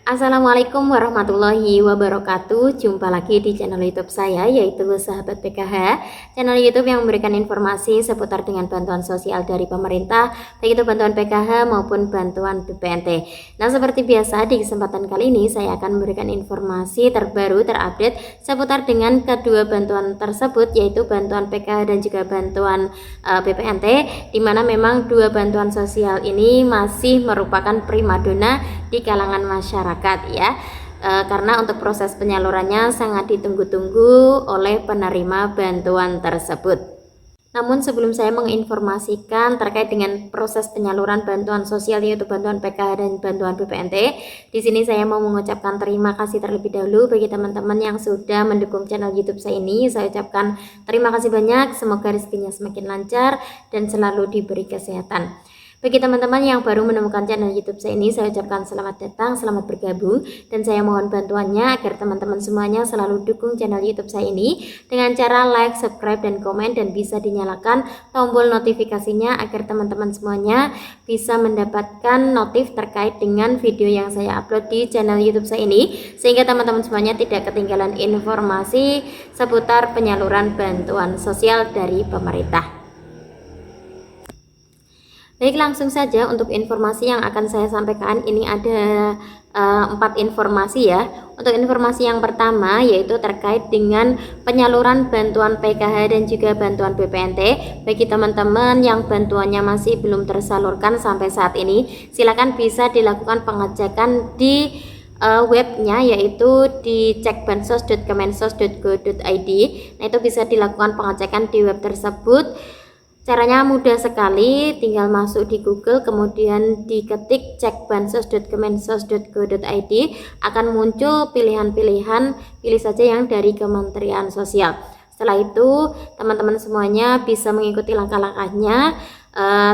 Assalamualaikum warahmatullahi wabarakatuh. Jumpa lagi di channel YouTube saya, yaitu Sahabat PKH, channel YouTube yang memberikan informasi seputar dengan bantuan sosial dari pemerintah, baik itu bantuan PKH maupun bantuan BPNT. Nah, seperti biasa di kesempatan kali ini saya akan memberikan informasi terbaru terupdate seputar dengan kedua bantuan tersebut, yaitu bantuan PKH dan juga bantuan BPNT, di mana memang dua bantuan sosial ini masih merupakan primadona di kalangan masyarakat ya, karena untuk proses penyalurannya sangat ditunggu-tunggu oleh penerima bantuan tersebut. Namun sebelum saya menginformasikan terkait dengan proses penyaluran bantuan sosial, yaitu bantuan PKH dan bantuan BPNT, di sini saya mau mengucapkan terima kasih terlebih dahulu bagi teman-teman yang sudah mendukung channel YouTube saya ini. Saya ucapkan terima kasih banyak, semoga rezekinya semakin lancar dan selalu diberi kesehatan. Bagi teman-teman yang baru menemukan channel YouTube saya ini, saya ucapkan selamat datang, selamat bergabung, dan saya mohon bantuannya agar teman-teman semuanya selalu dukung channel YouTube saya ini dengan cara like, subscribe, dan komen, dan bisa dinyalakan tombol notifikasinya agar teman-teman semuanya bisa mendapatkan notif terkait dengan video yang saya upload di channel YouTube saya ini, sehingga teman-teman semuanya tidak ketinggalan informasi seputar penyaluran bantuan sosial dari pemerintah. Baik, langsung saja untuk informasi yang akan saya sampaikan. Ini ada 4 informasi ya. Untuk informasi yang pertama yaitu terkait dengan penyaluran bantuan PKH dan juga bantuan BPNT. Bagi teman-teman yang bantuannya masih belum tersalurkan sampai saat ini, silakan bisa dilakukan pengecekan di webnya, yaitu di cekbansos.kemensos.go.id. Nah, itu bisa dilakukan pengecekan di web tersebut. Caranya mudah sekali, tinggal masuk di Google, kemudian diketik cekbansos.kemensos.go.id, akan muncul pilihan-pilihan, pilih saja yang dari Kementerian Sosial. Setelah itu, teman-teman semuanya bisa mengikuti langkah-langkahnya,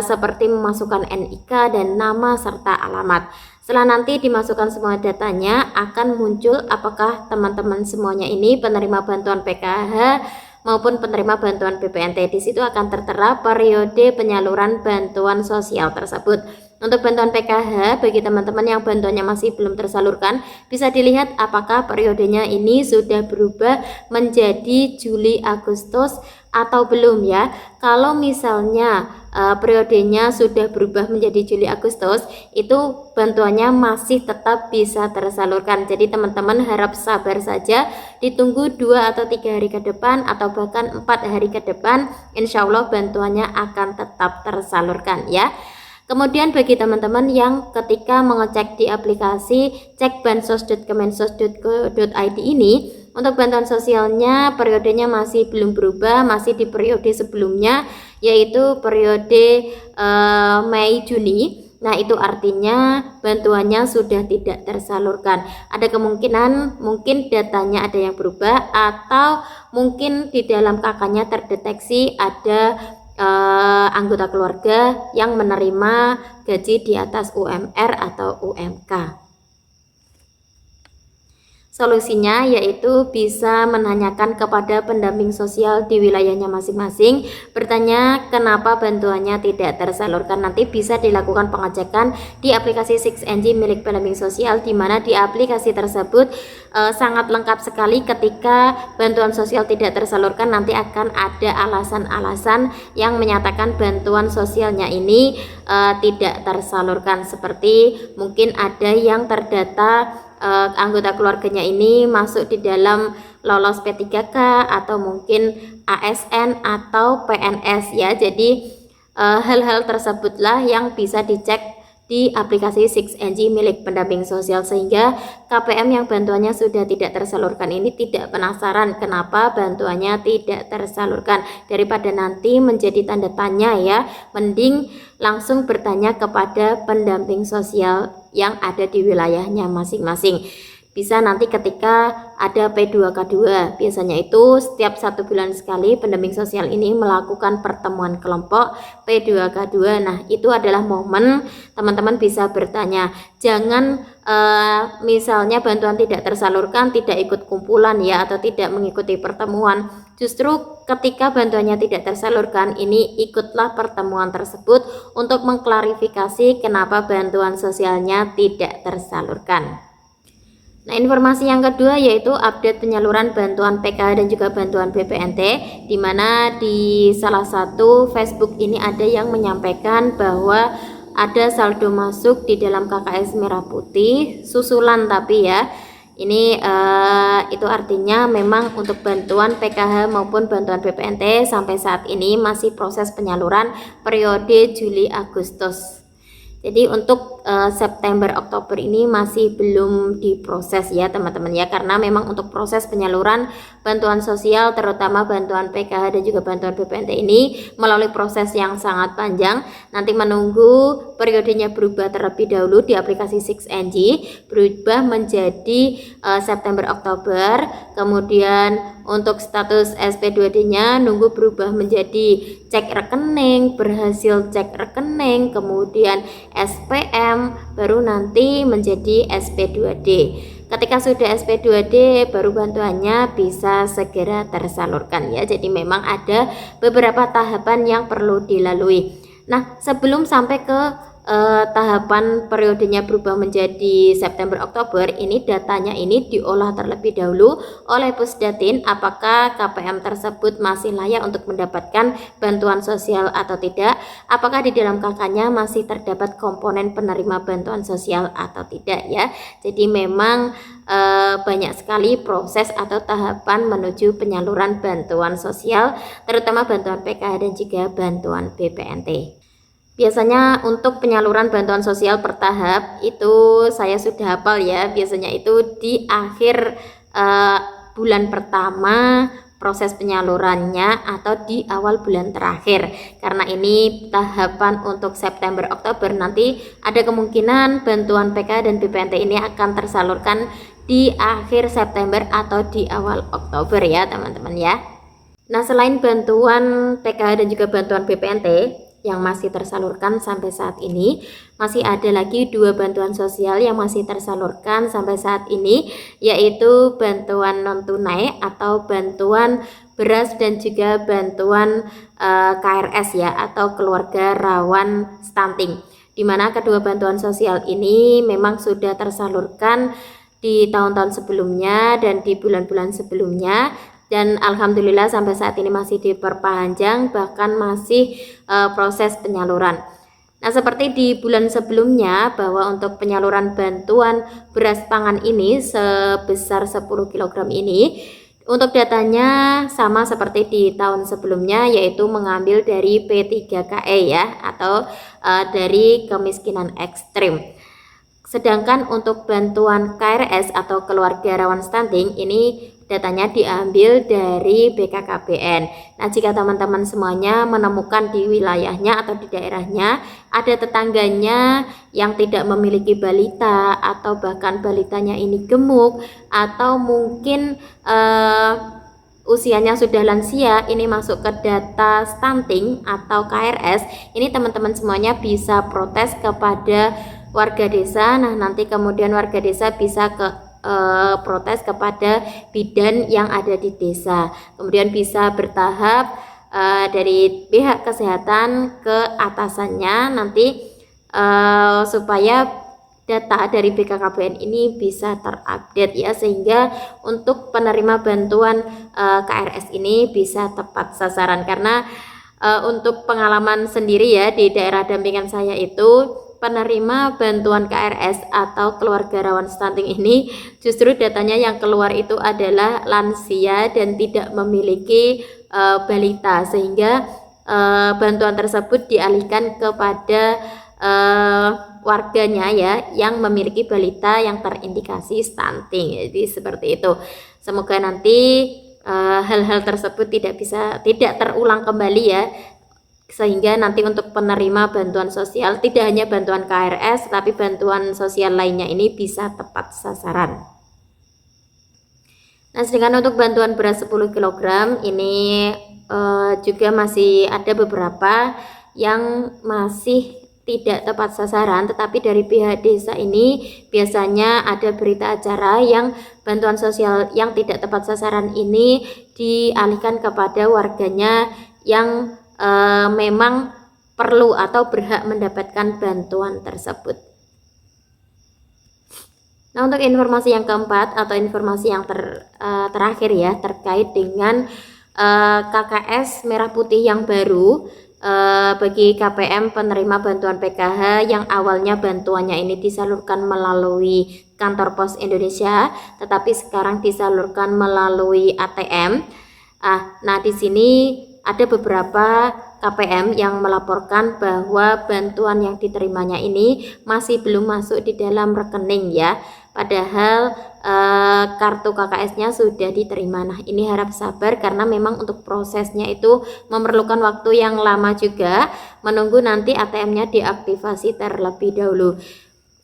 seperti memasukkan NIK dan nama serta alamat. Setelah nanti dimasukkan semua datanya, akan muncul apakah teman-teman semuanya ini penerima bantuan PKH maupun penerima bantuan BPNT. Di situ akan tertera periode penyaluran bantuan sosial tersebut. Untuk bantuan PKH, bagi teman-teman yang bantuannya masih belum tersalurkan, bisa dilihat apakah periodenya ini sudah berubah menjadi Juli Agustus atau belum ya. Kalau misalnya periodenya sudah berubah menjadi Juli Agustus, itu bantuannya masih tetap bisa tersalurkan. Jadi teman-teman harap sabar saja, ditunggu 2 atau 3 hari ke depan atau bahkan 4 hari ke depan, insya Allah bantuannya akan tetap tersalurkan ya. Kemudian bagi teman-teman yang ketika mengecek di aplikasi cekbansos.kemensos.go.id ini, untuk bantuan sosialnya periodenya masih belum berubah, masih di periode sebelumnya, yaitu periode Mei Juni. Nah, itu artinya bantuannya sudah tidak tersalurkan. Ada kemungkinan mungkin datanya ada yang berubah, atau mungkin di dalam KK-nya terdeteksi ada anggota keluarga yang menerima gaji di atas UMR atau UMK. Solusinya yaitu bisa menanyakan kepada pendamping sosial di wilayahnya masing-masing, bertanya kenapa bantuannya tidak tersalurkan. Nanti bisa dilakukan pengecekan di aplikasi 6NG milik pendamping sosial, di mana di aplikasi tersebut sangat lengkap sekali. Ketika bantuan sosial tidak tersalurkan, nanti akan ada alasan-alasan yang menyatakan bantuan sosialnya ini tidak tersalurkan, seperti mungkin ada yang terdata anggota keluarganya ini masuk di dalam lolos P3K atau mungkin ASN atau PNS ya. Jadi hal-hal tersebutlah yang bisa dicek di aplikasi 6NG milik pendamping sosial, sehingga KPM yang bantuannya sudah tidak tersalurkan ini tidak penasaran kenapa bantuannya tidak tersalurkan. Daripada nanti menjadi tanda tanya ya, mending langsung bertanya kepada pendamping sosial yang ada di wilayahnya masing-masing. Bisa nanti ketika ada P2K2, biasanya itu setiap 1 bulan sekali pendamping sosial ini melakukan pertemuan kelompok P2K2. Nah, itu adalah momen teman-teman bisa bertanya. Jangan misalnya bantuan tidak tersalurkan, tidak ikut kumpulan ya, atau tidak mengikuti pertemuan. Justru ketika bantuannya tidak tersalurkan, ini ikutlah pertemuan tersebut untuk mengklarifikasi kenapa bantuan sosialnya tidak tersalurkan. Nah, informasi yang kedua yaitu update penyaluran bantuan PKH dan juga bantuan BPNT, di mana di salah satu Facebook ini ada yang menyampaikan bahwa ada saldo masuk di dalam KKS Merah Putih susulan, tapi ya ini itu artinya memang untuk bantuan PKH maupun bantuan BPNT sampai saat ini masih proses penyaluran periode Juli Agustus. Jadi untuk September Oktober ini masih belum diproses ya teman-teman ya, karena memang untuk proses penyaluran bantuan sosial terutama bantuan PKH dan juga bantuan BPNT ini melalui proses yang sangat panjang. Nanti menunggu periodenya berubah terlebih dahulu di aplikasi 6NG, berubah menjadi September Oktober, kemudian untuk status SP2D-nya nunggu berubah menjadi cek rekening, berhasil cek rekening, kemudian SPM, baru nanti menjadi SP2D. Ketika sudah SP2D baru bantuannya bisa segera tersalurkan ya. Jadi memang ada beberapa tahapan yang perlu dilalui. Nah, sebelum sampai ke tahapan periodenya berubah menjadi September Oktober, ini datanya ini diolah terlebih dahulu oleh Pusdatin apakah KPM tersebut masih layak untuk mendapatkan bantuan sosial atau tidak, apakah di dalam KK-nya masih terdapat komponen penerima bantuan sosial atau tidak ya. Jadi memang banyak sekali proses atau tahapan menuju penyaluran bantuan sosial, terutama bantuan PKH dan juga bantuan BPNT. Biasanya untuk penyaluran bantuan sosial bertahap itu saya sudah hafal ya, biasanya itu di akhir bulan pertama proses penyalurannya atau di awal bulan terakhir, karena ini tahapan untuk September Oktober. Nanti ada kemungkinan bantuan PK dan BPNT ini akan tersalurkan di akhir September atau di awal Oktober ya teman-teman ya. Nah, selain bantuan PK dan juga bantuan BPNT yang masih tersalurkan sampai saat ini, masih ada lagi dua bantuan sosial yang masih tersalurkan sampai saat ini, yaitu bantuan non tunai atau bantuan beras dan juga bantuan KRS ya, atau keluarga rawan stunting, di mana kedua bantuan sosial ini memang sudah tersalurkan di tahun-tahun sebelumnya dan di bulan-bulan sebelumnya, dan alhamdulillah sampai saat ini masih diperpanjang, bahkan masih proses penyaluran. Nah, seperti di bulan sebelumnya bahwa untuk penyaluran bantuan beras pangan ini sebesar 10 kg ini, untuk datanya sama seperti di tahun sebelumnya, yaitu mengambil dari P3KE ya, atau dari kemiskinan ekstrim. Sedangkan untuk bantuan KRS atau keluarga rawan stunting ini datanya diambil dari BKKBN. Nah, jika teman-teman semuanya menemukan di wilayahnya atau di daerahnya ada tetangganya yang tidak memiliki balita, atau bahkan balitanya ini gemuk, atau mungkin usianya sudah lansia, ini masuk ke data stunting atau KRS, ini teman-teman semuanya bisa protes kepada warga desa. Nah, nanti kemudian warga desa bisa protes kepada bidan yang ada di desa, kemudian bisa bertahap dari pihak kesehatan ke atasannya nanti supaya data dari BKKBN ini bisa terupdate ya, sehingga untuk penerima bantuan KRS ini bisa tepat sasaran. Karena untuk pengalaman sendiri ya, di daerah dampingan saya itu penerima bantuan KRS atau keluarga rawan stunting ini justru datanya yang keluar itu adalah lansia dan tidak memiliki balita, sehingga bantuan tersebut dialihkan kepada warganya ya yang memiliki balita yang terindikasi stunting. Jadi seperti itu. Semoga nanti hal-hal tersebut tidak terulang kembali ya, sehingga nanti untuk penerima bantuan sosial tidak hanya bantuan KRS tapi bantuan sosial lainnya ini bisa tepat sasaran. Nah, sedangkan untuk bantuan beras 10 kg ini juga masih ada beberapa yang masih tidak tepat sasaran, tetapi dari pihak desa ini biasanya ada berita acara yang bantuan sosial yang tidak tepat sasaran ini dialihkan kepada warganya yang memang perlu atau berhak mendapatkan bantuan tersebut. Nah, untuk informasi yang keempat atau informasi yang terakhir ya, terkait dengan KKS Merah Putih yang baru bagi KPM penerima bantuan PKH yang awalnya bantuannya ini disalurkan melalui kantor pos Indonesia, tetapi sekarang disalurkan melalui ATM. Nah, di sini ada beberapa KPM yang melaporkan bahwa bantuan yang diterimanya ini masih belum masuk di dalam rekening ya, padahal kartu KKS-nya sudah diterima. Nah, ini harap sabar karena memang untuk prosesnya itu memerlukan waktu yang lama juga, menunggu nanti ATM-nya diaktifasi terlebih dahulu.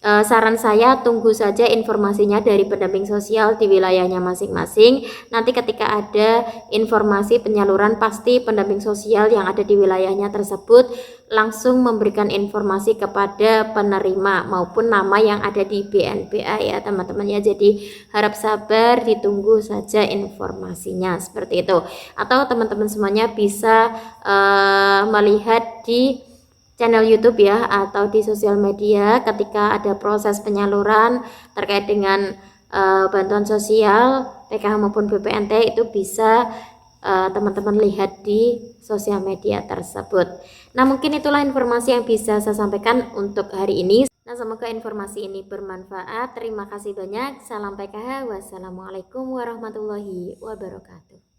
Saran saya tunggu saja informasinya dari pendamping sosial di wilayahnya masing-masing. Nanti ketika ada informasi penyaluran, pasti pendamping sosial yang ada di wilayahnya tersebut langsung memberikan informasi kepada penerima maupun nama yang ada di BNPA ya teman-teman ya. Jadi harap sabar, ditunggu saja informasinya seperti itu. Atau teman-teman semuanya bisa melihat di channel YouTube ya atau di sosial media ketika ada proses penyaluran terkait dengan bantuan sosial PKH maupun BPNT, itu bisa teman-teman lihat di sosial media tersebut. Nah, mungkin itulah informasi yang bisa saya sampaikan untuk hari ini. Nah, semoga informasi ini bermanfaat. Terima kasih banyak. Salam PKH. Wassalamualaikum warahmatullahi wabarakatuh.